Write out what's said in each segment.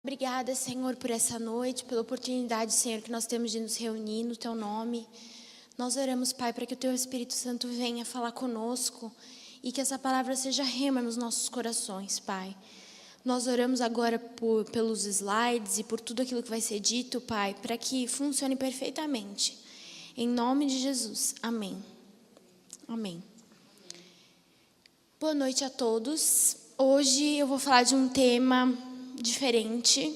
Obrigada, Senhor, por essa noite, pela oportunidade, Senhor, que nós temos de nos reunir no Teu nome. Nós oramos, Pai, para que o Teu Espírito Santo venha falar conosco e que essa palavra seja rema nos nossos corações, Pai. Nós oramos agora pelos slides e por tudo aquilo que vai ser dito, Pai, para que funcione perfeitamente. Em nome de Jesus. Amém. Amém. Boa noite a todos. Hoje eu vou falar de um tema diferente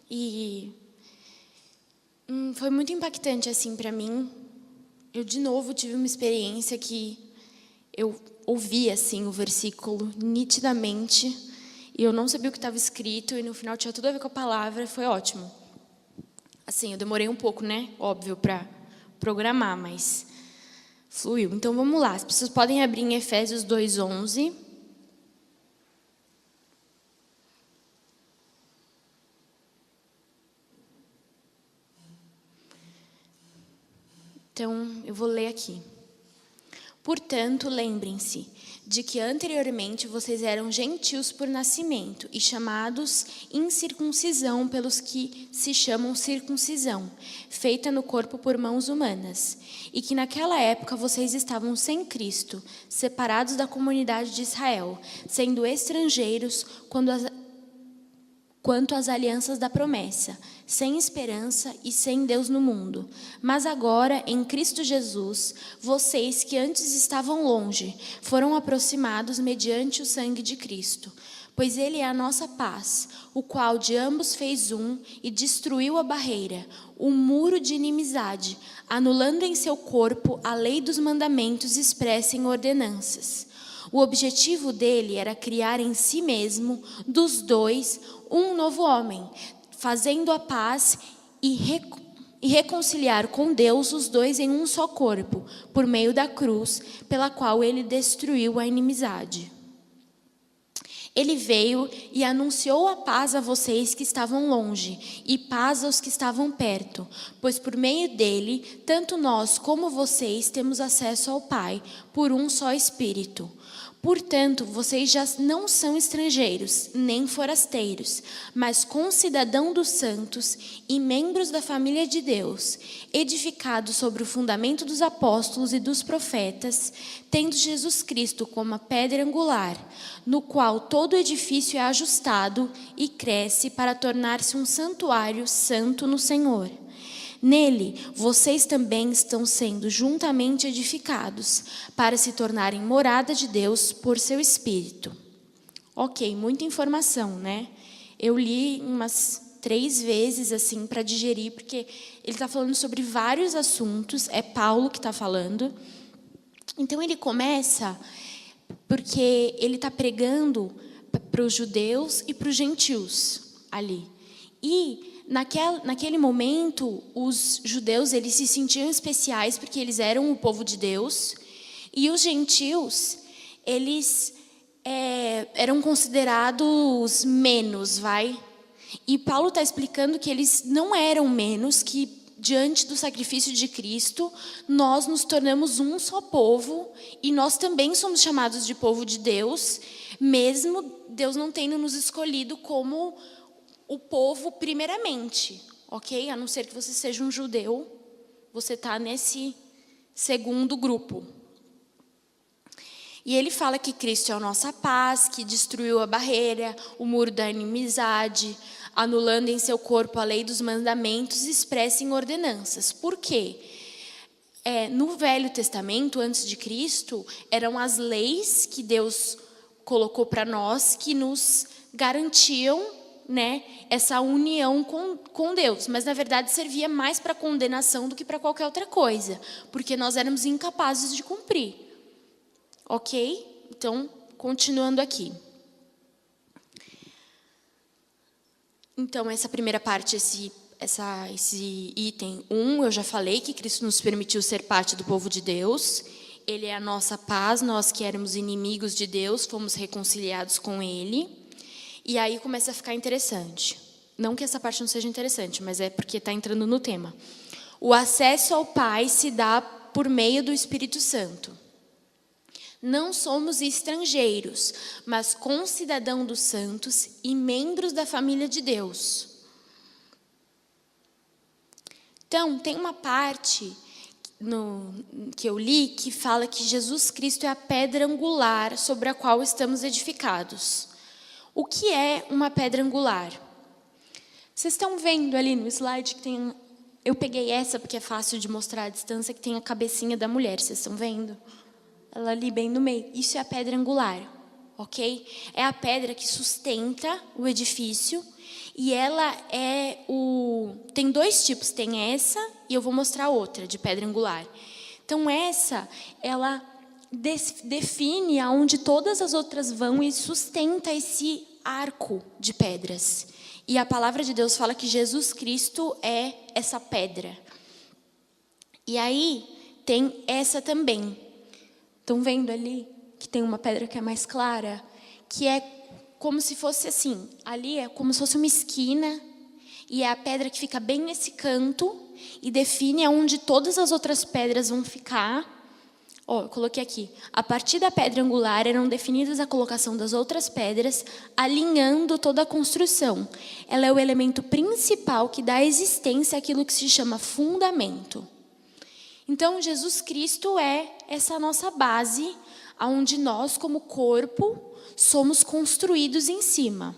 e foi muito impactante assim para mim. Eu de novo tive uma experiência que eu ouvi assim o versículo nitidamente e eu não sabia o que estava escrito e no final tinha tudo a ver com a palavra. Foi ótimo. Assim, eu demorei um pouco, né? Óbvio, para programar, mas fluiu. Então vamos lá. As pessoas podem abrir em Efésios 2:11. Então, eu vou ler aqui. Portanto, lembrem-se de que anteriormente vocês eram gentios por nascimento e chamados incircuncisão pelos que se chamam circuncisão, feita no corpo por mãos humanas, e que naquela época vocês estavam sem Cristo, separados da comunidade de Israel, sendo estrangeiros quanto às alianças da promessa, sem esperança e sem Deus no mundo. Mas agora, em Cristo Jesus, vocês que antes estavam longe, foram aproximados mediante o sangue de Cristo. Pois Ele é a nossa paz, o qual de ambos fez um e destruiu a barreira, o muro de inimizade, anulando em seu corpo a lei dos mandamentos expressa em ordenanças. O objetivo dele era criar em si mesmo, dos dois, um novo homem, fazendo a paz e reconciliar com Deus os dois em um só corpo, por meio da cruz, pela qual ele destruiu a inimizade. Ele veio e anunciou a paz a vocês que estavam longe e paz aos que estavam perto, pois por meio dele, tanto nós como vocês temos acesso ao Pai, por um só Espírito. Portanto, vocês já não são estrangeiros, nem forasteiros, mas concidadãos dos santos e membros da família de Deus, edificados sobre o fundamento dos apóstolos e dos profetas, tendo Jesus Cristo como a pedra angular, no qual todo edifício é ajustado e cresce para tornar-se um santuário santo no Senhor. Nele, vocês também estão sendo juntamente edificados para se tornarem morada de Deus por seu Espírito. Ok, muita informação, né? Eu li umas 3 vezes assim para digerir, porque ele está falando sobre vários assuntos, é Paulo que está falando. Então ele começa porque ele está pregando para os judeus e para os gentios ali. E naquele momento, os judeus eles se sentiam especiais porque eles eram o povo de Deus. E os gentios, eles eram considerados menos, E Paulo está explicando que eles não eram menos, que diante do sacrifício de Cristo, nós nos tornamos um só povo. E nós também somos chamados de povo de Deus, mesmo Deus não tendo nos escolhido como o povo primeiramente, ok? A não ser que você seja um judeu, você está nesse segundo grupo. E ele fala que Cristo é a nossa paz, que destruiu a barreira, o muro da inimizade, anulando em seu corpo a lei dos mandamentos expressa em ordenanças. Por quê? No Velho Testamento, antes de Cristo, eram as leis que Deus colocou para nós que nos garantiam, essa união com Deus, mas na verdade servia mais para condenação do que para qualquer outra coisa, porque nós éramos incapazes de cumprir, ok? Então, continuando aqui. Então, essa primeira parte, esse item 1, eu já falei que Cristo nos permitiu ser parte do povo de Deus. Ele é a nossa paz, nós que éramos inimigos de Deus, fomos reconciliados com Ele. E aí começa a ficar interessante. Não que essa parte não seja interessante, mas é porque está entrando no tema. O acesso ao Pai se dá por meio do Espírito Santo. Não somos estrangeiros, mas concidadãos dos santos e membros da família de Deus. Então, tem uma parte que eu li que fala que Jesus Cristo é a pedra angular sobre a qual estamos edificados. O que é uma pedra angular? Vocês estão vendo ali no slide que tem... Eu peguei essa porque é fácil de mostrar à distância, que tem a cabecinha da mulher. Vocês estão vendo? Ela ali bem no meio. Isso é a pedra angular, ok? É a pedra que sustenta o edifício. E ela é tem dois tipos, tem essa e eu vou mostrar outra de pedra angular. Então essa, ela define aonde todas as outras vão e sustenta esse arco de pedras. E a palavra de Deus fala que Jesus Cristo é essa pedra. E aí tem essa também. Estão vendo ali que tem uma pedra que é mais clara, que é como se fosse assim, ali é como se fosse uma esquina, e é a pedra que fica bem nesse canto, e define aonde todas as outras pedras vão ficar. Eu coloquei aqui. A partir da pedra angular eram definidas a colocação das outras pedras, alinhando toda a construção. Ela é o elemento principal que dá existência àquilo que se chama fundamento. Então, Jesus Cristo é essa nossa base, onde nós, como corpo, somos construídos em cima.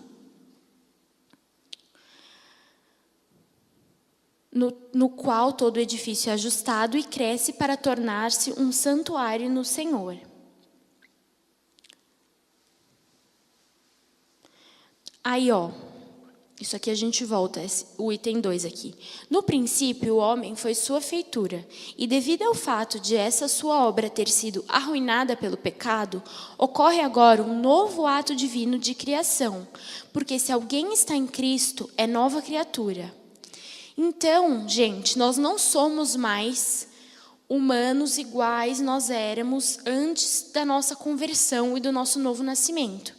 No qual todo edifício é ajustado e cresce para tornar-se um santuário no Senhor. Aí, isso aqui a gente volta, o item 2 aqui. No princípio, o homem foi sua feitura, e devido ao fato de essa sua obra ter sido arruinada pelo pecado, ocorre agora um novo ato divino de criação, porque se alguém está em Cristo, é nova criatura. Então, gente, nós não somos mais humanos iguais nós éramos antes da nossa conversão e do nosso novo nascimento.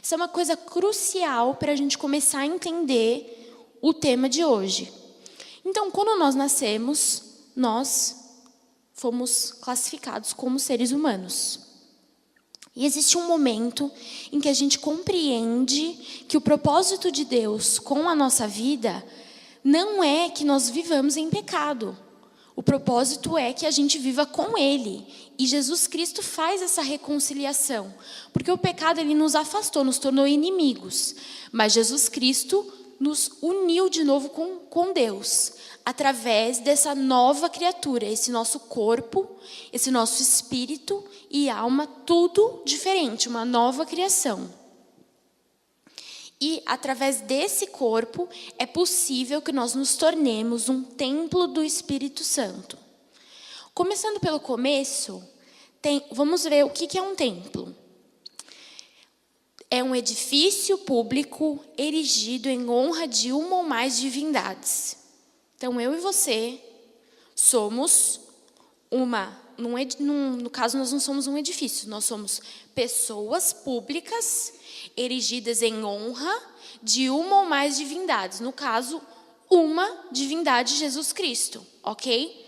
Isso é uma coisa crucial para a gente começar a entender o tema de hoje. Então, quando nós nascemos, nós fomos classificados como seres humanos. E existe um momento em que a gente compreende que o propósito de Deus com a nossa vida não é que nós vivamos em pecado. O propósito é que a gente viva com Ele. E Jesus Cristo faz essa reconciliação. Porque o pecado, ele nos afastou, nos tornou inimigos. Mas Jesus Cristo nos uniu de novo com Deus. Através dessa nova criatura. Esse nosso corpo, esse nosso espírito e alma, tudo diferente. Uma nova criação. E, através desse corpo, é possível que nós nos tornemos um templo do Espírito Santo. Começando pelo começo, vamos ver o que é um templo. É um edifício público erigido em honra de uma ou mais divindades. Então, eu e você somos no caso, nós não somos um edifício, nós somos pessoas públicas erigidas em honra de uma ou mais divindades. No caso, uma divindade, Jesus Cristo, ok?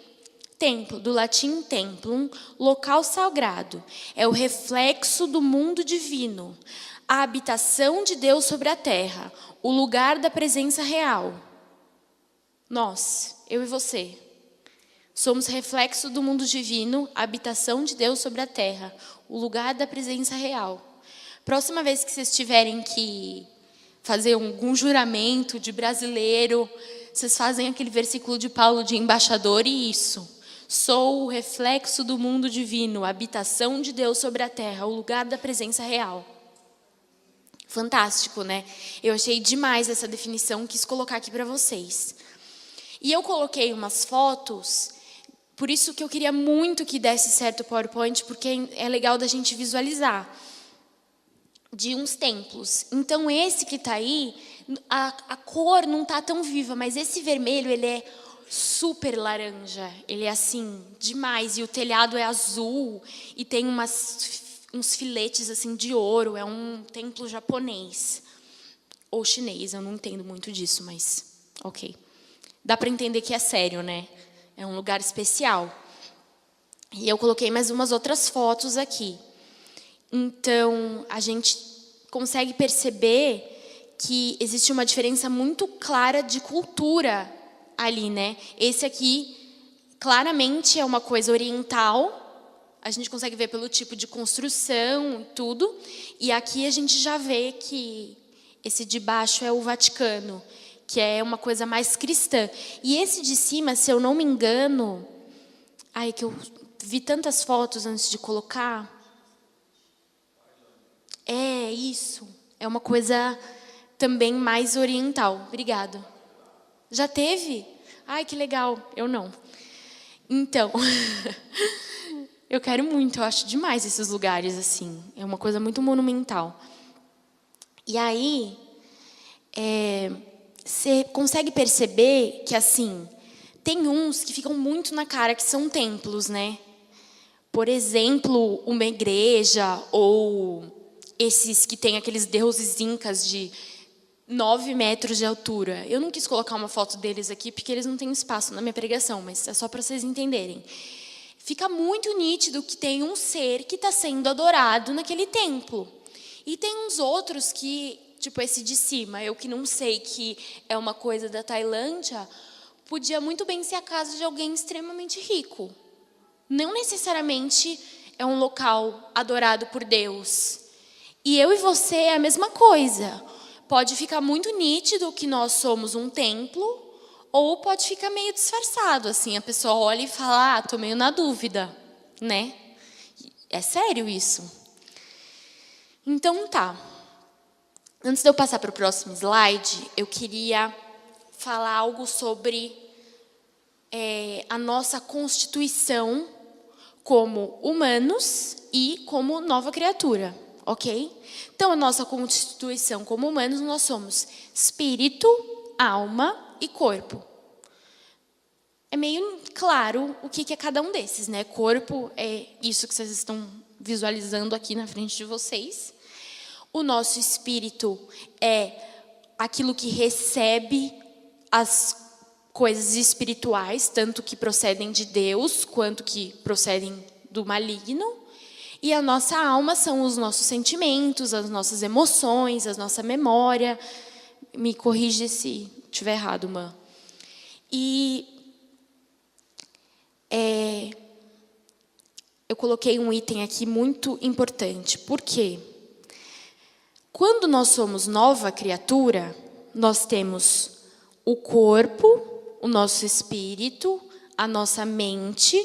Templo, do latim templum, local sagrado. É o reflexo do mundo divino. A habitação de Deus sobre a terra. O lugar da presença real. Nós, eu e você, somos reflexo do mundo divino, a habitação de Deus sobre a terra. O lugar da presença real. Próxima vez que vocês tiverem que fazer algum juramento de brasileiro, vocês fazem aquele versículo de Paulo de embaixador e isso. Sou o reflexo do mundo divino, a habitação de Deus sobre a terra, o lugar da presença real. Fantástico, né? Eu achei demais essa definição, quis colocar aqui para vocês. E eu coloquei umas fotos, por isso que eu queria muito que desse certo o PowerPoint, porque é legal da gente visualizar. De uns templos. Então, esse que está aí, a cor não está tão viva, mas esse vermelho, ele é super laranja. Ele é assim, demais. E o telhado é azul e tem uns filetes assim de ouro. É um templo japonês. Ou chinês, eu não entendo muito disso, mas ok. Dá para entender que é sério, né? É um lugar especial. E eu coloquei mais umas outras fotos aqui. Então, a gente consegue perceber que existe uma diferença muito clara de cultura ali, né? Esse aqui, claramente, é uma coisa oriental. A gente consegue ver pelo tipo de construção e tudo. E aqui a gente já vê que esse de baixo é o Vaticano, que é uma coisa mais cristã. E esse de cima, se eu não me engano... Ai, que eu vi tantas fotos antes de colocar. É, isso. É uma coisa também mais oriental. Obrigada. Já teve? Ai, que legal. Eu não. Então, eu quero muito. Eu acho demais esses lugares assim. É uma coisa muito monumental. E aí, você consegue perceber que, assim, tem uns que ficam muito na cara que são templos, né? Por exemplo, uma igreja ou esses que têm aqueles deuses incas de 9 metros de altura. Eu não quis colocar uma foto deles aqui porque eles não têm espaço na minha pregação, mas é só para vocês entenderem. Fica muito nítido que tem um ser que está sendo adorado naquele templo. E tem uns outros que, tipo esse de cima, eu que não sei que é uma coisa da Tailândia, podia muito bem ser a casa de alguém extremamente rico. Não necessariamente é um local adorado por Deus. E eu e você é a mesma coisa. Pode ficar muito nítido que nós somos um templo, ou pode ficar meio disfarçado, assim, a pessoa olha e fala, tô meio na dúvida, né? É sério isso. Então tá. Antes de eu passar para o próximo slide, eu queria falar algo sobre a nossa constituição como humanos e como nova criatura, ok? Então, a nossa constituição como humanos, nós somos espírito, alma e corpo. É meio claro o que é cada um desses, né? Corpo é isso que vocês estão visualizando aqui na frente de vocês. O nosso espírito é aquilo que recebe as coisas espirituais, tanto que procedem de Deus, quanto que procedem do maligno. E a nossa alma são os nossos sentimentos, as nossas emoções, a nossa memória. Me corrige se estiver errado, Mã. E eu coloquei um item aqui muito importante. Por quê? Quando nós somos nova criatura, nós temos o corpo, o nosso espírito, a nossa mente,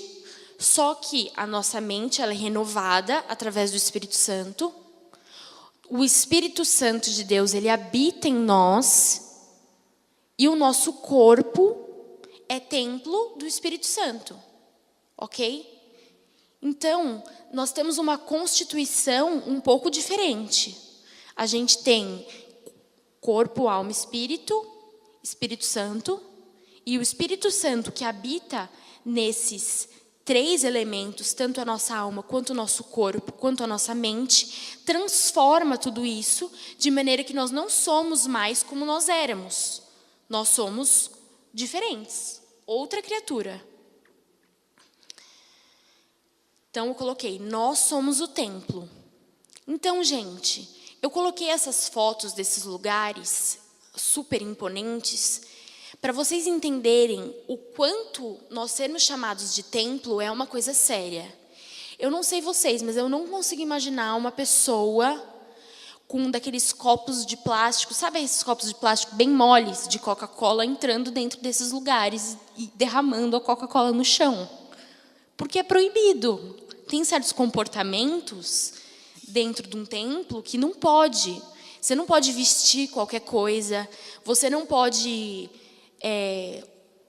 só que a nossa mente ela é renovada através do Espírito Santo. O Espírito Santo de Deus, ele habita em nós, e o nosso corpo é templo do Espírito Santo, ok? Então, nós temos uma constituição um pouco diferente. A gente tem corpo, alma, espírito, Espírito Santo, e o Espírito Santo que habita nesses 3 elementos, tanto a nossa alma, quanto o nosso corpo, quanto a nossa mente, transforma tudo isso de maneira que nós não somos mais como nós éramos. Nós somos diferentes, outra criatura. Então, eu coloquei, nós somos o templo. Então, gente, eu coloquei essas fotos desses lugares super imponentes para vocês entenderem o quanto nós sermos chamados de templo é uma coisa séria. Eu não sei vocês, mas eu não consigo imaginar uma pessoa com daqueles copos de plástico, sabe esses copos de plástico bem moles de Coca-Cola, entrando dentro desses lugares e derramando a Coca-Cola no chão. Porque é proibido. Tem certos comportamentos dentro de um templo que não pode. Você não pode vestir qualquer coisa, você não pode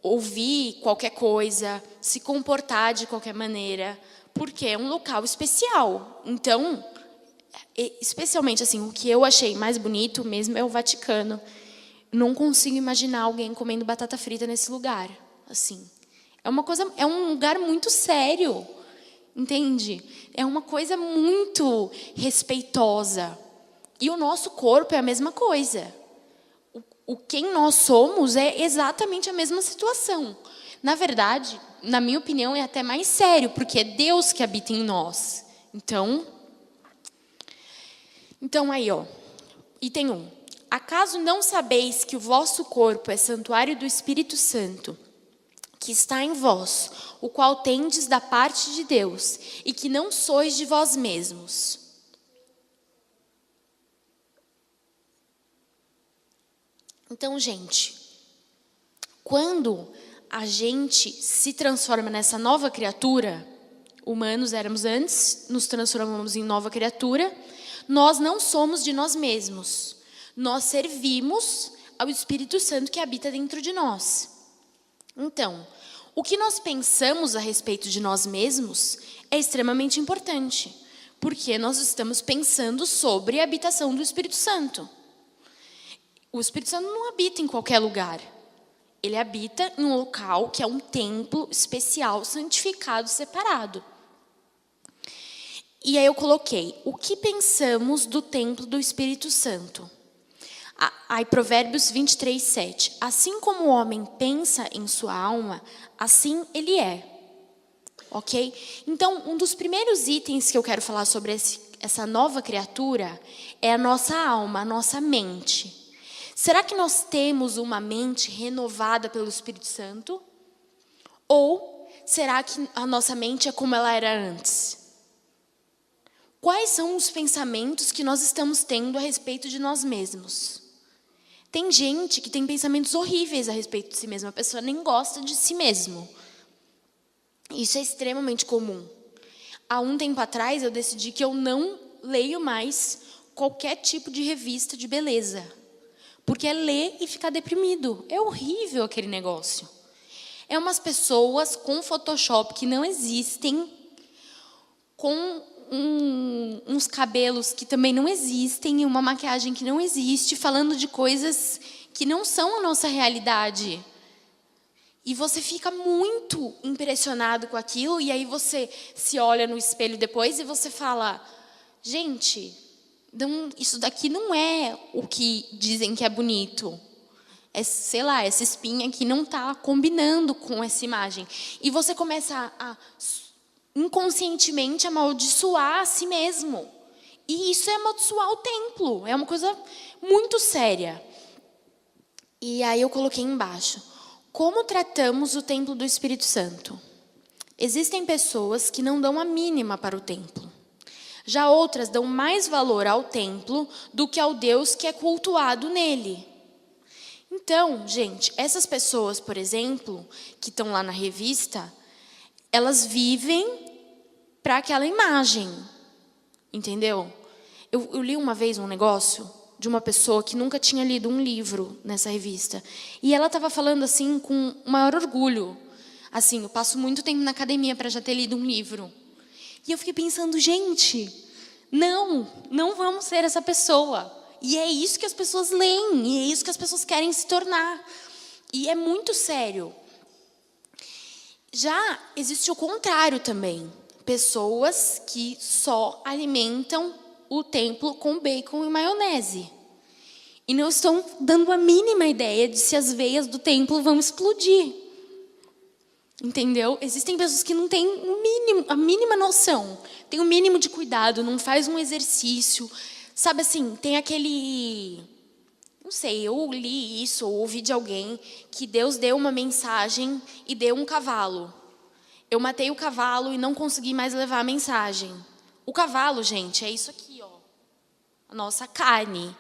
ouvir qualquer coisa, se comportar de qualquer maneira, porque é um local especial. Então, especialmente assim, o que eu achei mais bonito mesmo é o Vaticano. Não consigo imaginar alguém comendo batata frita nesse lugar. Assim, é um lugar muito sério, entende? É uma coisa muito respeitosa. E o nosso corpo é a mesma coisa. Quem nós somos é exatamente a mesma situação. Na verdade, na minha opinião, é até mais sério, porque é Deus que habita em nós. Então aí, ó, item 1. acaso não sabeis que o vosso corpo é santuário do Espírito Santo, que está em vós, o qual tendes da parte de Deus, e que não sois de vós mesmos? Então, gente, quando a gente se transforma nessa nova criatura, humanos éramos antes, nos transformamos em nova criatura, nós não somos de nós mesmos. Nós servimos ao Espírito Santo que habita dentro de nós. Então, o que nós pensamos a respeito de nós mesmos é extremamente importante, porque nós estamos pensando sobre a habitação do Espírito Santo. O Espírito Santo não habita em qualquer lugar. Ele habita em um local que é um templo especial, santificado, separado. E aí eu coloquei, o que pensamos do templo do Espírito Santo? Aí Provérbios 23, 7. Assim como o homem pensa em sua alma, assim ele é. Ok? Então, um dos primeiros itens que eu quero falar sobre essa nova criatura é a nossa alma, a nossa mente. Será que nós temos uma mente renovada pelo Espírito Santo? Ou será que a nossa mente é como ela era antes? Quais são os pensamentos que nós estamos tendo a respeito de nós mesmos? Tem gente que tem pensamentos horríveis a respeito de si mesma. A pessoa nem gosta de si mesmo. Isso é extremamente comum. Há um tempo atrás, eu decidi que eu não leio mais qualquer tipo de revista de beleza. Porque é ler e ficar deprimido. É horrível aquele negócio. É umas pessoas com Photoshop que não existem, com uns cabelos que também não existem, uma maquiagem que não existe, falando de coisas que não são a nossa realidade. E você fica muito impressionado com aquilo, e aí você se olha no espelho depois e você fala, gente, isso daqui não é o que dizem que é bonito. É, sei lá, essa espinha aqui não está combinando com essa imagem. E você começa a inconscientemente amaldiçoar a si mesmo. E isso é amaldiçoar o templo. É uma coisa muito séria. E aí eu coloquei embaixo. Como tratamos o templo do Espírito Santo? Existem pessoas que não dão a mínima para o templo. Já outras dão mais valor ao templo do que ao Deus que é cultuado nele. Então, gente, essas pessoas, por exemplo, que estão lá na revista, elas vivem para aquela imagem, entendeu? Eu li uma vez um negócio de uma pessoa que nunca tinha lido um livro nessa revista. E ela estava falando assim com o maior orgulho. Assim, eu passo muito tempo na academia para já ter lido um livro. E eu fiquei pensando, gente, não vamos ser essa pessoa. E é isso que as pessoas leem, e é isso que as pessoas querem se tornar. E é muito sério. Já existe o contrário também. Pessoas que só alimentam o templo com bacon e maionese. E não estão dando a mínima ideia de se as veias do templo vão explodir. Entendeu? Existem pessoas que não têm a mínima noção. Tem o mínimo de cuidado, não faz um exercício. Sabe assim, tem aquele... Não sei, eu li isso, ou ouvi de alguém, que Deus deu uma mensagem e deu um cavalo. Eu matei o cavalo e não consegui mais levar a mensagem. O cavalo, gente, é isso aqui, ó. A nossa carne.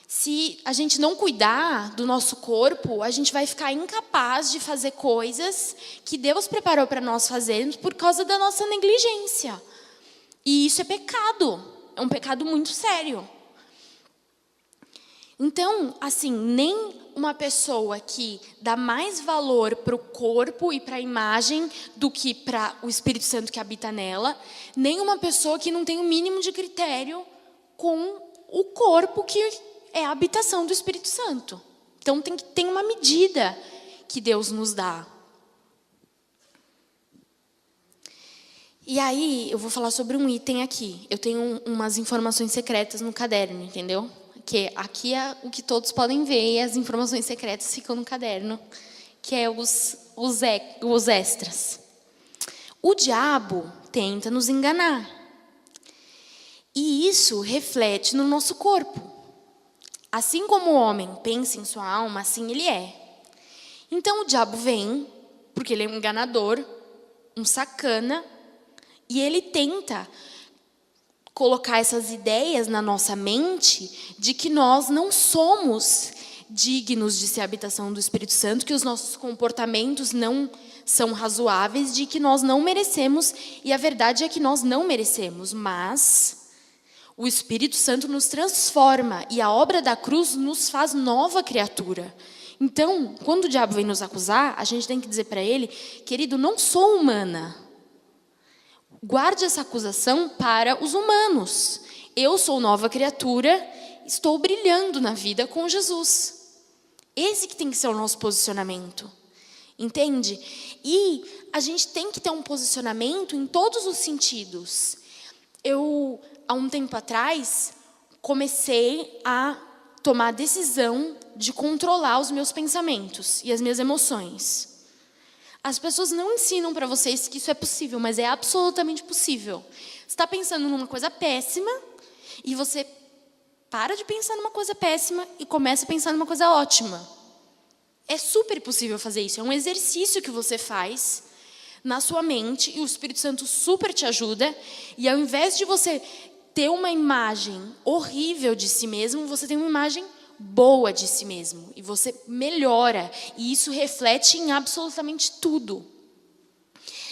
Se a gente não cuidar do nosso corpo, a gente vai ficar incapaz de fazer coisas que Deus preparou para nós fazermos por causa da nossa negligência. E isso é pecado. É um pecado muito sério. Então, assim, nem uma pessoa que dá mais valor para o corpo e para a imagem do que para o Espírito Santo que habita nela, nem uma pessoa que não tem o mínimo de critério com o corpo que é a habitação do Espírito Santo. Então, tem uma medida que Deus nos dá. E aí, eu vou falar sobre um item aqui. Eu tenho umas informações secretas no caderno, entendeu? Que aqui é o que todos podem ver, e as informações secretas ficam no caderno, que é os extras. O diabo tenta nos enganar. E isso reflete no nosso corpo. Assim como o homem pensa em sua alma, assim ele é. Então o diabo vem, porque ele é um enganador, um sacana, e ele tenta colocar essas ideias na nossa mente de que nós não somos dignos de ser a habitação do Espírito Santo, que os nossos comportamentos não são razoáveis, de que nós não merecemos, e a verdade é que nós não merecemos, mas o Espírito Santo nos transforma e a obra da cruz nos faz nova criatura. Então, quando o diabo vem nos acusar, a gente tem que dizer para ele: querido, não sou humana. Guarde essa acusação para os humanos. Eu sou nova criatura, estou brilhando na vida com Jesus. Esse que tem que ser o nosso posicionamento. Entende? E a gente tem que ter um posicionamento em todos os sentidos. Eu, há um tempo atrás, comecei a tomar a decisão de controlar os meus pensamentos e as minhas emoções. As pessoas não ensinam para vocês que isso é possível, mas é absolutamente possível. Você está pensando numa coisa péssima e você para de pensar numa coisa péssima e começa a pensar numa coisa ótima. É super possível fazer isso. É um exercício que você faz na sua mente e o Espírito Santo super te ajuda. E ao invés de você ter uma imagem horrível de si mesmo, você tem uma imagem boa de si mesmo. E você melhora. E isso reflete em absolutamente tudo.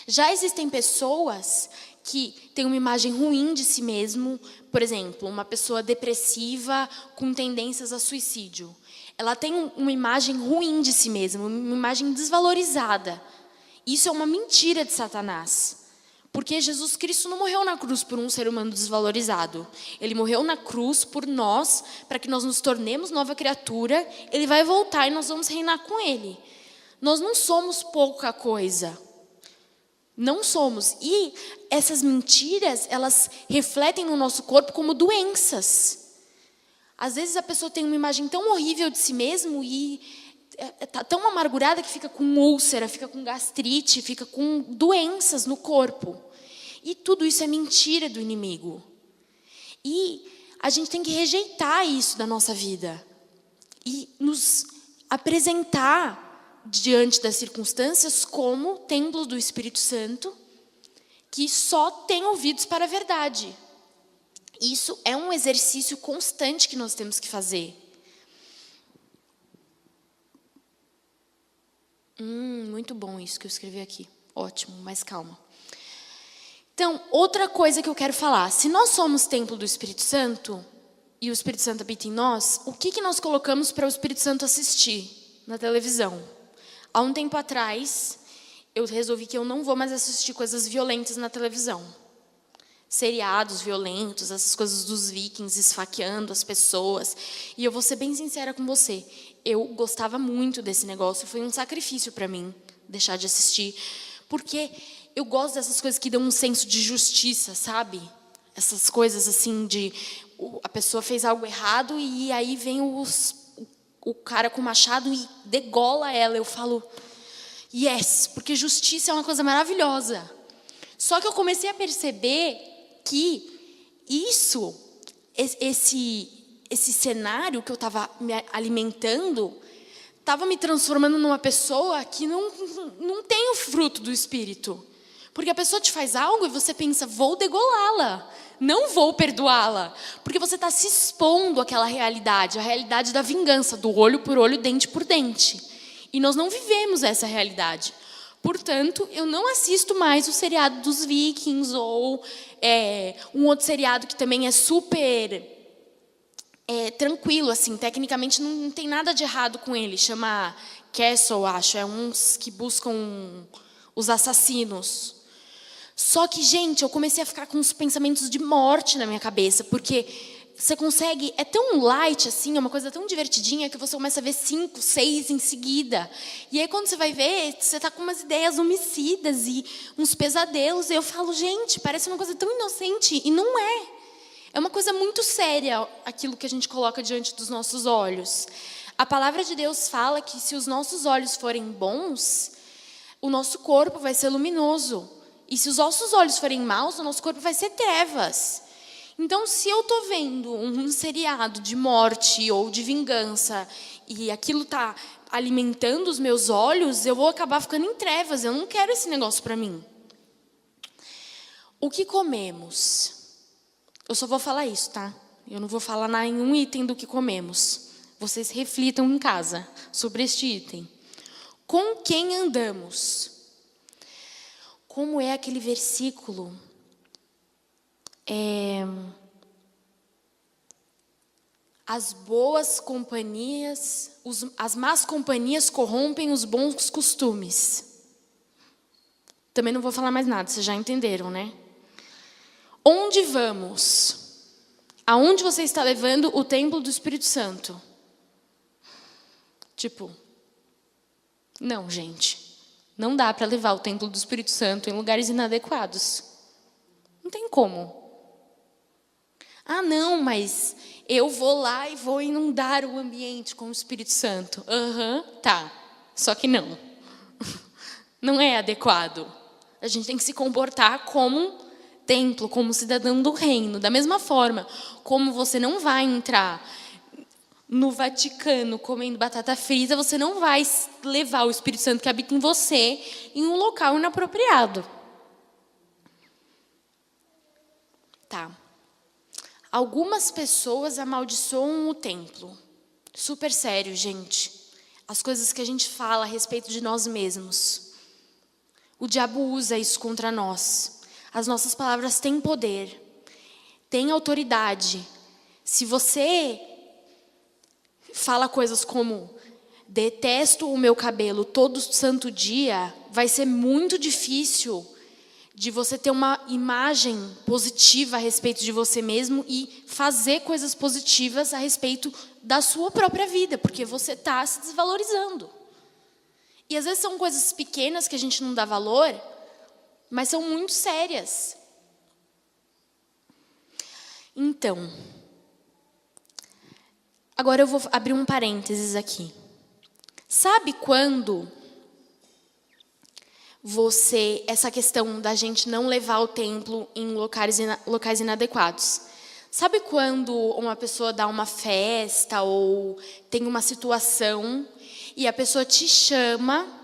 Já existem pessoas que têm uma imagem ruim de si mesmo. Por exemplo, uma pessoa depressiva com tendências a suicídio. Ela tem uma imagem ruim de si mesma, uma imagem desvalorizada. Isso é uma mentira de Satanás. Porque Jesus Cristo não morreu na cruz por um ser humano desvalorizado. Ele morreu na cruz por nós, para que nós nos tornemos nova criatura. Ele vai voltar e nós vamos reinar com Ele. Nós não somos pouca coisa. Não somos. E essas mentiras, elas refletem no nosso corpo como doenças. Às vezes a pessoa tem uma imagem tão horrível de si mesmo e está tão amargurada que fica com úlcera, fica com gastrite, fica com doenças no corpo. E tudo isso é mentira do inimigo. E a gente tem que rejeitar isso da nossa vida. E nos apresentar diante das circunstâncias como templo do Espírito Santo, que só tem ouvidos para a verdade. Isso é um exercício constante que nós temos que fazer. Muito bom isso que eu escrevi aqui. Ótimo, mas calma. Então, outra coisa que eu quero falar. Se nós somos templo do Espírito Santo, e o Espírito Santo habita em nós, o que nós colocamos para o Espírito Santo assistir na televisão? Há um tempo atrás, eu resolvi que eu não vou mais assistir coisas violentas na televisão. Seriados violentos, essas coisas dos vikings esfaqueando as pessoas. E eu vou ser bem sincera com você. Eu gostava muito desse negócio. Foi um sacrifício para mim deixar de assistir. Porque eu gosto dessas coisas que dão um senso de justiça, sabe? Essas coisas assim de... A pessoa fez algo errado e aí vem o cara com o machado e degola ela. Eu falo, yes, porque justiça é uma coisa maravilhosa. Só que eu comecei a perceber que esse cenário que eu estava me alimentando estava me transformando numa pessoa que não tem o fruto do Espírito. Porque a pessoa te faz algo e você pensa, vou degolá-la, não vou perdoá-la. Porque você está se expondo àquela realidade, a realidade da vingança, do olho por olho, dente por dente. E nós não vivemos essa realidade. Portanto, eu não assisto mais o seriado dos Vikings ou um outro seriado que também é super tranquilo, assim, tecnicamente não tem nada de errado com ele. Chama Castle, acho. É uns que buscam os assassinos. Só que, gente, eu comecei a ficar com uns pensamentos de morte na minha cabeça, porque você consegue... É tão light, assim, é uma coisa tão divertidinha que você começa a ver 5, 6 em seguida. E aí, quando você vai ver, você está com umas ideias homicidas e uns pesadelos. E eu falo, gente, parece uma coisa tão inocente. E não é. É uma coisa muito séria aquilo que a gente coloca diante dos nossos olhos. A palavra de Deus fala que se os nossos olhos forem bons, o nosso corpo vai ser luminoso. E se os nossos olhos forem maus, o nosso corpo vai ser trevas. Então, se eu estou vendo um seriado de morte ou de vingança e aquilo está alimentando os meus olhos, eu vou acabar ficando em trevas. Eu não quero esse negócio para mim. O que comemos? Eu só vou falar isso, tá? Eu não vou falar nenhum item do que comemos. Vocês reflitam em casa sobre este item. Com quem andamos? Como é aquele versículo? As boas companhias, as más companhias corrompem os bons costumes. Também não vou falar mais nada, vocês já entenderam, né? Onde vamos? Aonde você está levando o templo do Espírito Santo? Não, gente. Não dá para levar o templo do Espírito Santo em lugares inadequados. Não tem como. Ah, não, mas eu vou lá e vou inundar o ambiente com o Espírito Santo. Tá. Só que não. Não é adequado. A gente tem que se comportar como templo, como cidadão do reino. Da mesma forma, como você não vai entrar no Vaticano comendo batata frita, você não vai levar o Espírito Santo que habita em você em um local inapropriado. Tá. Algumas pessoas amaldiçoam o templo. Super sério, gente. As coisas que a gente fala a respeito de nós mesmos. O diabo usa isso contra nós. As nossas palavras têm poder, têm autoridade. Se você fala coisas como detesto o meu cabelo todo santo dia, vai ser muito difícil de você ter uma imagem positiva a respeito de você mesmo e fazer coisas positivas a respeito da sua própria vida, porque você está se desvalorizando. E às vezes são coisas pequenas que a gente não dá valor, mas são muito sérias. Então, agora eu vou abrir um parênteses aqui. Sabe quando essa questão da gente não levar o templo em locais inadequados? Sabe quando uma pessoa dá uma festa ou tem uma situação e a pessoa te chama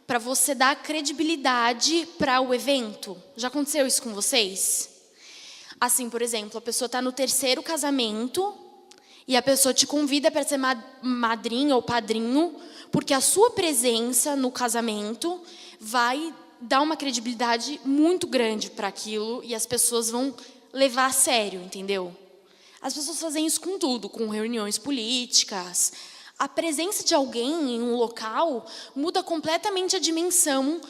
para você dar credibilidade para o evento? Já aconteceu isso com vocês? Assim, por exemplo, a pessoa está no 3º casamento e a pessoa te convida para ser madrinha ou padrinho, porque a sua presença no casamento vai dar uma credibilidade muito grande para aquilo e as pessoas vão levar a sério, entendeu? As pessoas fazem isso com tudo, com reuniões políticas. A presença de alguém em um local muda completamente a dimensão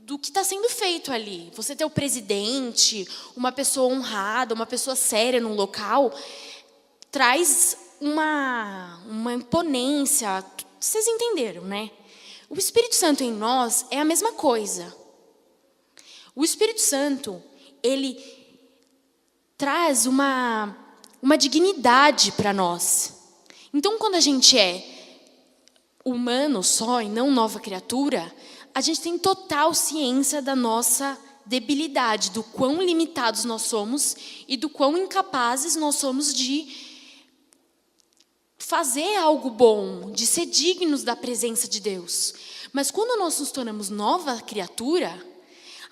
do que está sendo feito ali. Você ter o presidente, uma pessoa honrada, uma pessoa séria num local, traz uma imponência. Vocês entenderam, né? O Espírito Santo em nós é a mesma coisa. O Espírito Santo, ele traz uma dignidade para nós. Então, quando a gente é humano só e não nova criatura, a gente tem total ciência da nossa debilidade, do quão limitados nós somos e do quão incapazes nós somos de fazer algo bom, de ser dignos da presença de Deus. Mas quando nós nos tornamos nova criatura,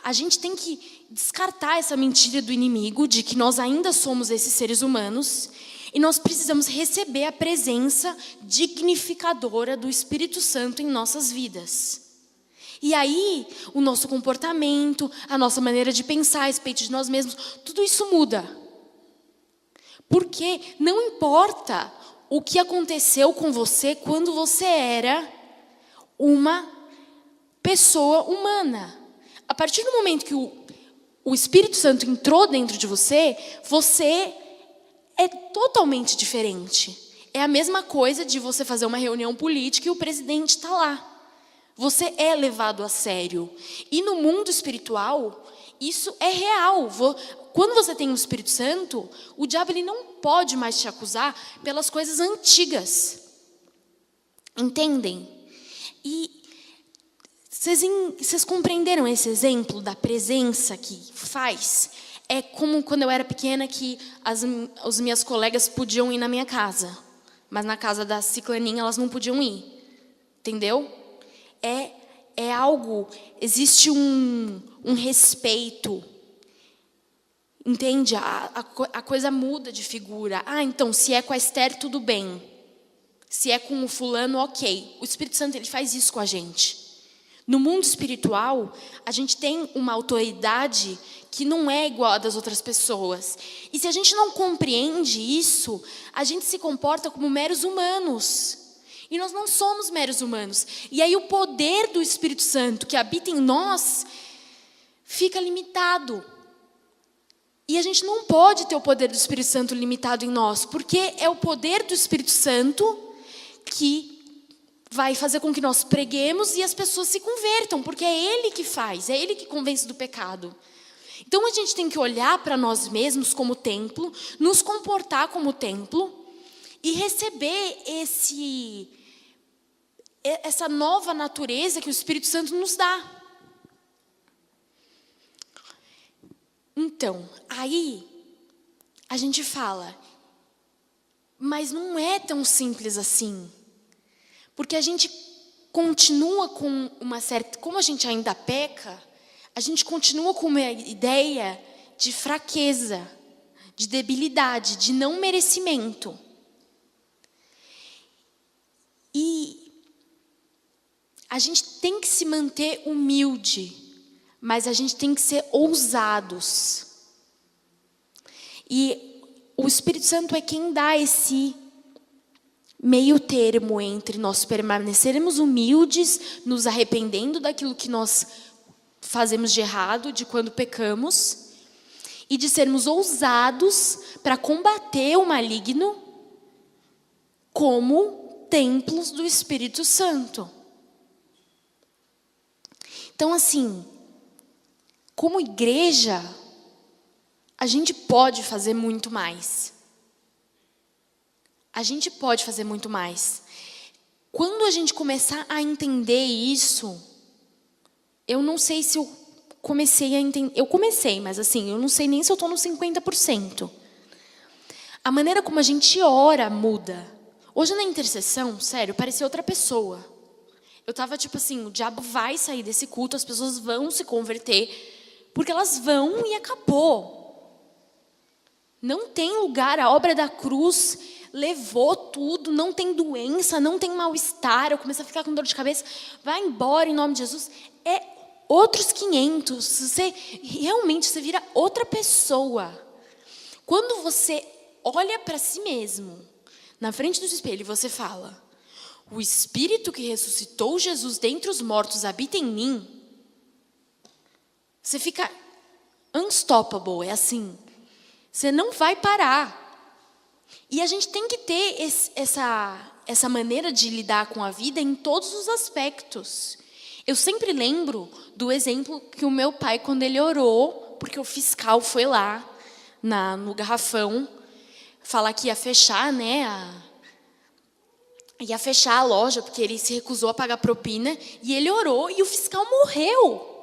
a gente tem que descartar essa mentira do inimigo de que nós ainda somos esses seres humanos e nós precisamos receber a presença dignificadora do Espírito Santo em nossas vidas. E aí, o nosso comportamento, a nossa maneira de pensar a respeito de nós mesmos, tudo isso muda. Porque não importa o que aconteceu com você quando você era uma pessoa humana. A partir do momento que o Espírito Santo entrou dentro de você, você é totalmente diferente. É a mesma coisa de você fazer uma reunião política e o presidente está lá. Você é levado a sério. E no mundo espiritual, isso é real. Quando você tem o Espírito Santo, o diabo ele não pode mais te acusar pelas coisas antigas. Entendem? E vocês compreenderam esse exemplo da presença que faz? É como quando eu era pequena que as minhas colegas podiam ir na minha casa, mas na casa da ciclaninha elas não podiam ir. Entendeu? É algo, existe um respeito. Entende? A coisa muda de figura. Então, se é com a Esther, tudo bem. Se é com o fulano, ok. O Espírito Santo, ele faz isso com a gente. No mundo espiritual, a gente tem uma autoridade que não é igual a das outras pessoas. E se a gente não compreende isso, a gente se comporta como meros humanos. E nós não somos meros humanos. E aí o poder do Espírito Santo que habita em nós fica limitado. E a gente não pode ter o poder do Espírito Santo limitado em nós, porque é o poder do Espírito Santo que vai fazer com que nós preguemos e as pessoas se convertam, porque é Ele que faz, é Ele que convence do pecado. Então a gente tem que olhar para nós mesmos como templo, nos comportar como templo e receber essa nova natureza que o Espírito Santo nos dá. Então, aí a gente fala, mas não é tão simples assim. Porque a gente continua com uma certa... Como a gente ainda peca, a gente continua com uma ideia de fraqueza, de debilidade, de não merecimento. E a gente tem que se manter humilde, mas a gente tem que ser ousados. E o Espírito Santo é quem dá esse meio termo entre nós permanecermos humildes, nos arrependendo daquilo que nós fazemos de errado, de quando pecamos, e de sermos ousados para combater o maligno como templos do Espírito Santo. Então, assim, como igreja, a gente pode fazer muito mais. A gente pode fazer muito mais. Quando a gente começar a entender isso, eu não sei se eu comecei a entender. Eu comecei, mas assim, eu não sei nem se eu estou no 50%. A maneira como a gente ora muda. Hoje na intercessão, sério, parecia outra pessoa. Eu estava tipo assim, o diabo vai sair desse culto, as pessoas vão se converter. Porque elas vão e acabou. Não tem lugar, a obra da cruz levou tudo, não tem doença, não tem mal-estar, eu comecei a ficar com dor de cabeça, vai embora em nome de Jesus. É outros 500, você vira outra pessoa. Quando você olha para si mesmo, na frente do espelho, e você fala, o Espírito que ressuscitou Jesus dentre os mortos habita em mim, você fica unstoppable, é assim. Você não vai parar. E a gente tem que ter essa maneira de lidar com a vida em todos os aspectos. Eu sempre lembro do exemplo que o meu pai, quando ele orou, porque o fiscal foi lá no garrafão, falar que ia fechar, né? Ia fechar a loja, porque ele se recusou a pagar propina, e ele orou e o fiscal morreu.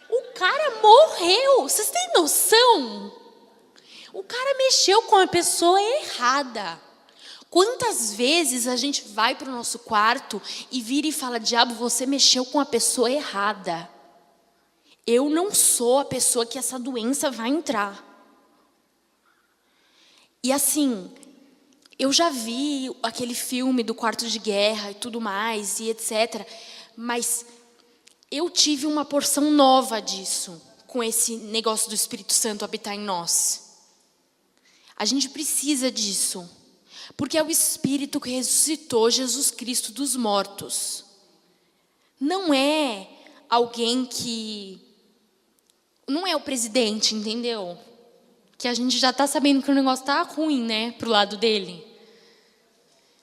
O cara morreu, vocês têm noção? O cara mexeu com a pessoa errada. Quantas vezes a gente vai para o nosso quarto e vira e fala, diabo, você mexeu com a pessoa errada. Eu não sou a pessoa que essa doença vai entrar. E assim, eu já vi aquele filme do Quarto de Guerra e tudo mais, e etc. Mas eu tive uma porção nova disso, com esse negócio do Espírito Santo habitar em nós. A gente precisa disso, porque é o Espírito que ressuscitou Jesus Cristo dos mortos. Não é alguém que... Não é o presidente, entendeu? Que a gente já está sabendo que o negócio está ruim, né, pro lado dele.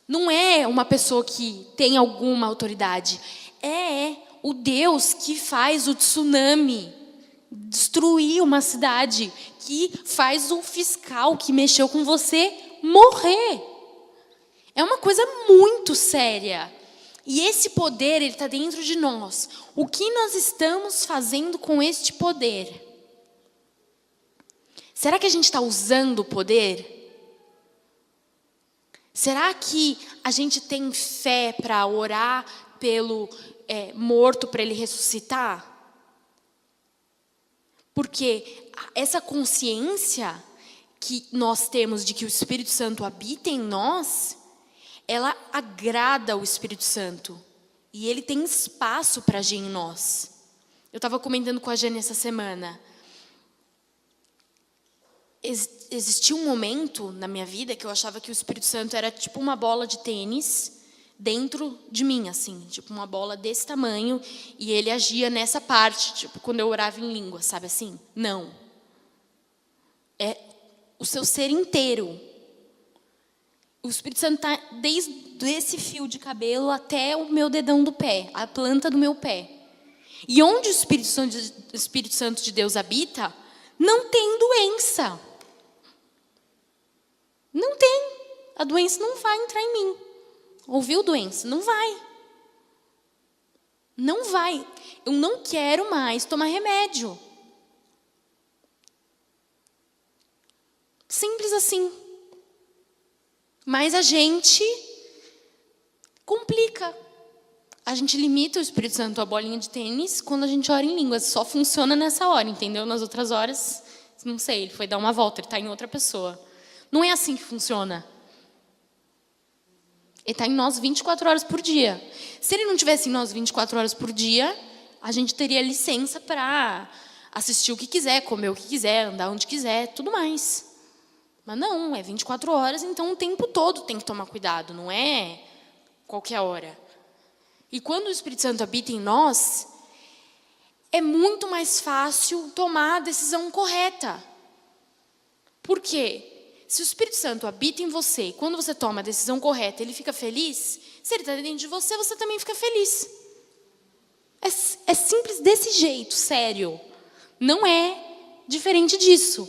Não é uma pessoa que tem alguma autoridade. É o Deus que faz o tsunami destruir uma cidade, que faz o fiscal que mexeu com você morrer. É uma coisa muito séria. E esse poder, ele está dentro de nós. O que nós estamos fazendo com este poder? Será que a gente está usando o poder? Será que a gente tem fé para orar pelo morto para ele ressuscitar? Porque essa consciência que nós temos de que o Espírito Santo habita em nós, ela agrada o Espírito Santo. E ele tem espaço para agir em nós. Eu estava comentando com a Jane essa semana. Existia um momento na minha vida que eu achava que o Espírito Santo era tipo uma bola de tênis dentro de mim, assim, tipo uma bola desse tamanho, e ele agia nessa parte, tipo quando eu orava em língua, sabe assim? Não. É o seu ser inteiro. O Espírito Santo está desde esse fio de cabelo até o meu dedão do pé, a planta do meu pé. E onde o Espírito Santo de Deus habita, não tem doença. Não tem. A doença não vai entrar em mim. Ouviu, doença? Não vai. Não vai. Eu não quero mais tomar remédio. Simples assim. Mas a gente complica. A gente limita o Espírito Santo à bolinha de tênis quando a gente ora em línguas. Só funciona nessa hora, entendeu? Nas outras horas, não sei, ele foi dar uma volta, ele está em outra pessoa. Não é assim que funciona. Ele está em nós 24 horas por dia. Se ele não tivesse em nós 24 horas por dia, a gente teria licença para assistir o que quiser, comer o que quiser, andar onde quiser, tudo mais. Mas não, é 24 horas, então o tempo todo tem que tomar cuidado, não é qualquer hora. E quando o Espírito Santo habita em nós, é muito mais fácil tomar a decisão correta. Por quê? Se o Espírito Santo habita em você, quando você toma a decisão correta, ele fica feliz, se ele está dentro de você, você também fica feliz. É simples desse jeito, sério. Não é diferente disso.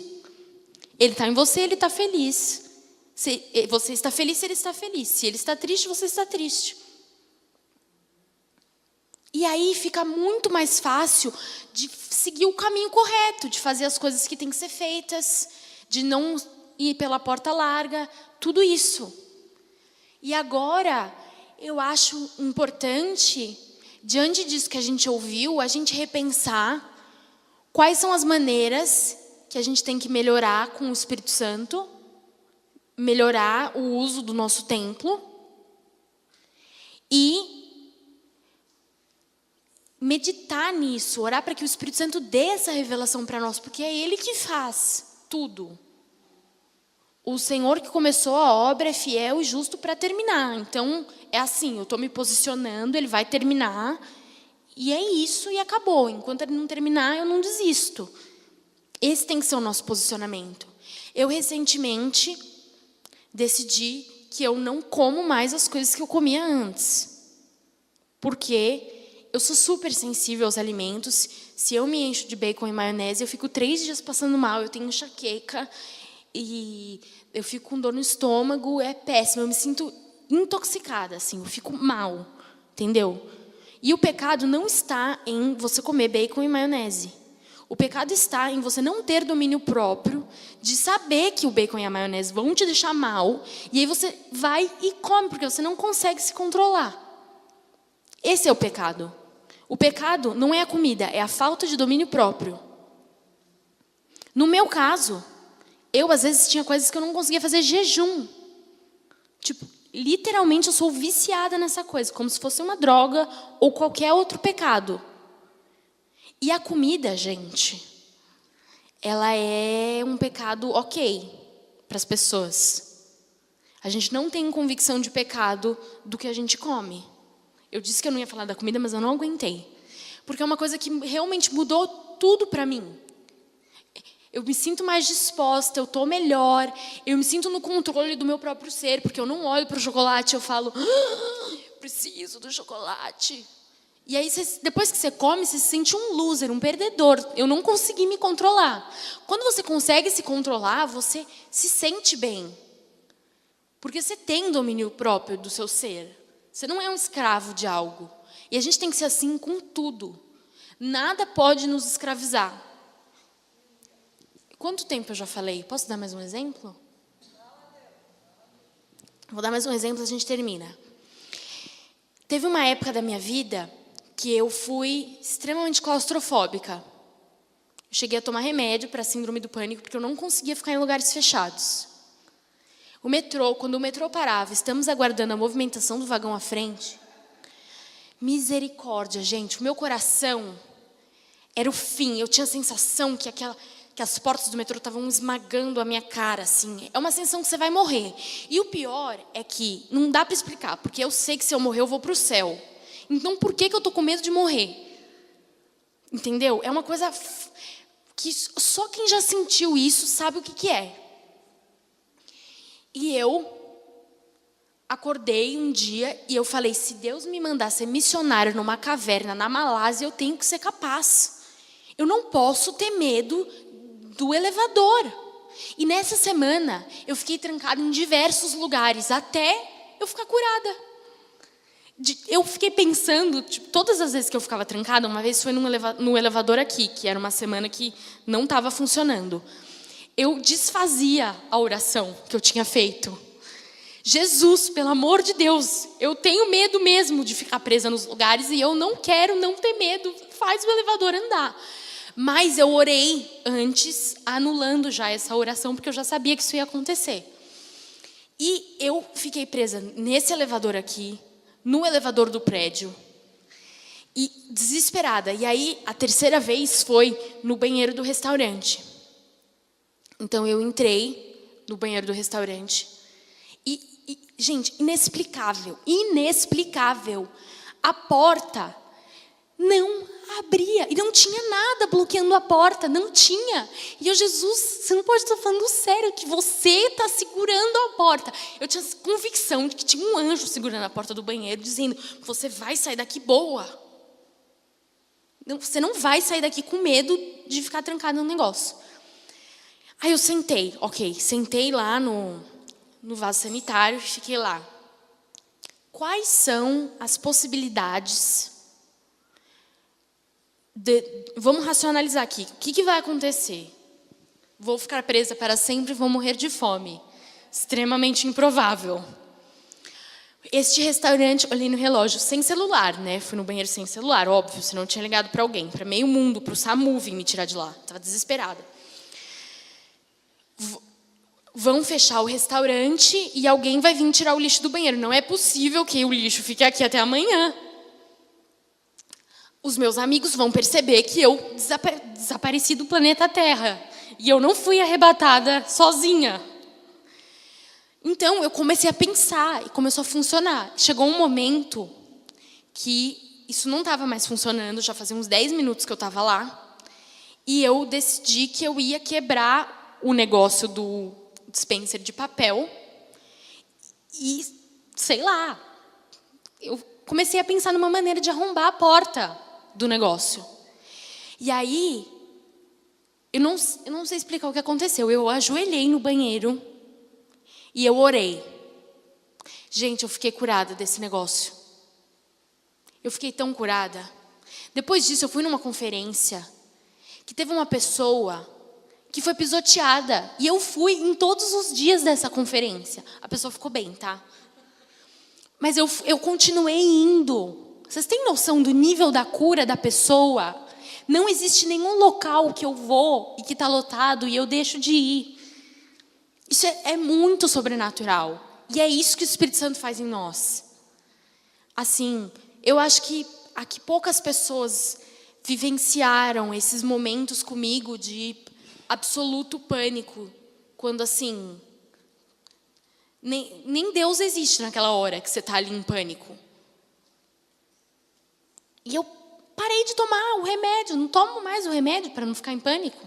Ele está em você, ele está feliz. Se você está feliz, ele está feliz. Se ele está triste, você está triste. E aí fica muito mais fácil de seguir o caminho correto, de fazer as coisas que têm que ser feitas, de não ir pela porta larga, tudo isso. E agora, eu acho importante, diante disso que a gente ouviu, a gente repensar quais são as maneiras que a gente tem que melhorar com o Espírito Santo, melhorar o uso do nosso templo e meditar nisso, orar para que o Espírito Santo dê essa revelação para nós, porque é Ele que faz tudo. O Senhor que começou a obra é fiel e justo para terminar. Então, é assim, eu estou me posicionando, Ele vai terminar, e é isso, e acabou. Enquanto Ele não terminar, eu não desisto. Esse tem que ser o nosso posicionamento. Eu, recentemente, decidi que eu não como mais as coisas que eu comia antes. Porque eu sou super sensível aos alimentos. Se eu me encho de bacon e maionese, eu fico 3 dias passando mal, eu tenho enxaqueca, e eu fico com dor no estômago, é péssimo, eu me sinto intoxicada, assim, eu fico mal, entendeu? E o pecado não está em você comer bacon e maionese. O pecado está em você não ter domínio próprio, de saber que o bacon e a maionese vão te deixar mal, e aí você vai e come, porque você não consegue se controlar. Esse é o pecado. O pecado não é a comida, é a falta de domínio próprio. No meu caso, eu às vezes tinha coisas que eu não conseguia fazer jejum. Tipo, literalmente eu sou viciada nessa coisa, como se fosse uma droga ou qualquer outro pecado. E a comida, gente, ela é um pecado ok para as pessoas. A gente não tem convicção de pecado do que a gente come. Eu disse que eu não ia falar da comida, mas eu não aguentei. Porque é uma coisa que realmente mudou tudo para mim. Eu me sinto mais disposta, eu estou melhor, eu me sinto no controle do meu próprio ser, porque eu não olho para o chocolate e eu falo, preciso do chocolate. E aí, depois que você come, você se sente um loser, um perdedor. Eu não consegui me controlar. Quando você consegue se controlar, você se sente bem. Porque você tem domínio próprio do seu ser. Você não é um escravo de algo. E a gente tem que ser assim com tudo. Nada pode nos escravizar. Quanto tempo eu já falei? Posso dar mais um exemplo? Vou dar mais um exemplo e a gente termina. Teve uma época da minha vida que eu fui extremamente claustrofóbica. Eu cheguei a tomar remédio para síndrome do pânico porque eu não conseguia ficar em lugares fechados. O metrô, quando o metrô parava, estamos aguardando a movimentação do vagão à frente. Misericórdia, gente, o meu coração era o fim. Eu tinha a sensação que as portas do metrô estavam esmagando a minha cara, assim. É uma sensação que você vai morrer. E o pior é que não dá para explicar, porque eu sei que se eu morrer eu vou para o céu. Então por que eu tô com medo de morrer? Entendeu? É uma coisa que só quem já sentiu isso sabe o que é. E eu acordei um dia e eu falei, se Deus me mandar ser missionário numa caverna na Malásia, eu tenho que ser capaz. Eu não posso ter medo do elevador. E nessa semana, eu fiquei trancada em diversos lugares, até eu ficar curada. Eu fiquei pensando, todas as vezes que eu ficava trancada, uma vez foi no elevador aqui, que era uma semana que não estava funcionando. Eu desfazia a oração que eu tinha feito. Jesus, pelo amor de Deus, eu tenho medo mesmo de ficar presa nos lugares e eu não quero não ter medo, faz o elevador andar. Mas eu orei antes, anulando já essa oração, porque eu já sabia que isso ia acontecer. E eu fiquei presa nesse elevador aqui, no elevador do prédio, e desesperada. E aí, a terceira vez foi no banheiro do restaurante. Então, eu entrei no banheiro do restaurante. E gente, inexplicável. A porta não abria. E não tinha nada bloqueando a porta. Não tinha. E eu, Jesus, você não pode estar falando sério que você está segurando a porta. Eu tinha convicção de que tinha um anjo segurando a porta do banheiro, dizendo, você vai sair daqui boa. Você não vai sair daqui com medo de ficar trancado no negócio. Aí eu sentei lá no vaso sanitário e fiquei lá. Quais são as possibilidades vamos racionalizar aqui. O que vai acontecer? Vou ficar presa para sempre e vou morrer de fome. Extremamente improvável. Este restaurante, olhei no relógio, sem celular, né? Fui no banheiro sem celular, óbvio, senão eu tinha ligado para alguém, para meio mundo, para o SAMU vir me tirar de lá. Estava desesperada. Vão fechar o restaurante e alguém vai vir tirar o lixo do banheiro. Não é possível que o lixo fique aqui até amanhã. Os meus amigos vão perceber que eu desapareci do planeta Terra. E eu não fui arrebatada sozinha. Então, eu comecei a pensar e começou a funcionar. Chegou um momento que isso não estava mais funcionando. Já fazia uns 10 minutos que eu estava lá. E eu decidi que eu ia quebrar o negócio do dispenser de papel. E, sei lá, eu comecei a pensar numa maneira de arrombar a porta do negócio. E aí, eu não sei explicar o que aconteceu. Eu ajoelhei no banheiro e eu orei. Gente, eu fiquei curada desse negócio. Eu fiquei tão curada. Depois disso, eu fui numa conferência que teve uma pessoa que foi pisoteada. E eu fui em todos os dias dessa conferência. A pessoa ficou bem, tá? Mas eu continuei indo. Vocês têm noção do nível da cura da pessoa? Não existe nenhum local que eu vou e que está lotado e eu deixo de ir. Isso é muito sobrenatural. E é isso que o Espírito Santo faz em nós. Assim, eu acho que aqui poucas pessoas vivenciaram esses momentos comigo de absoluto pânico. Quando assim, nem Deus existe naquela hora que você está ali em pânico. E eu parei de tomar o remédio, não tomo mais o remédio para não ficar em pânico.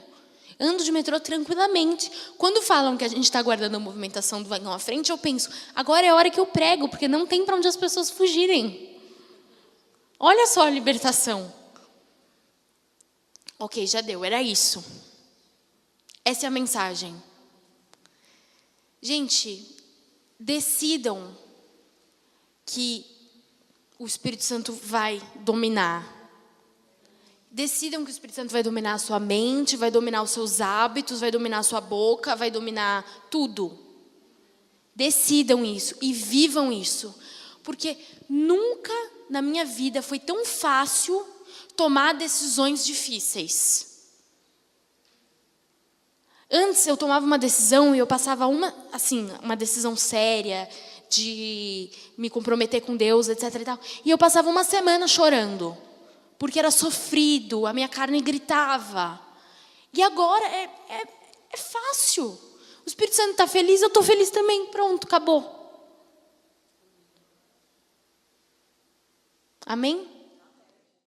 Ando de metrô tranquilamente. Quando falam que a gente está aguardando a movimentação do vagão à frente, eu penso, agora é a hora que eu prego, porque não tem para onde as pessoas fugirem. Olha só a libertação. Ok, já deu, era isso. Essa é a mensagem. Gente, decidam que o Espírito Santo vai dominar. Decidam que o Espírito Santo vai dominar a sua mente, vai dominar os seus hábitos, vai dominar a sua boca, vai dominar tudo. Decidam isso e vivam isso. Porque nunca na minha vida foi tão fácil tomar decisões difíceis. Antes eu tomava uma decisão e eu passava uma decisão séria, de me comprometer com Deus, etc. e tal. E eu passava uma semana chorando, porque era sofrido, a minha carne gritava. E agora é fácil. O Espírito Santo está feliz, eu estou feliz também. Pronto, acabou. Amém?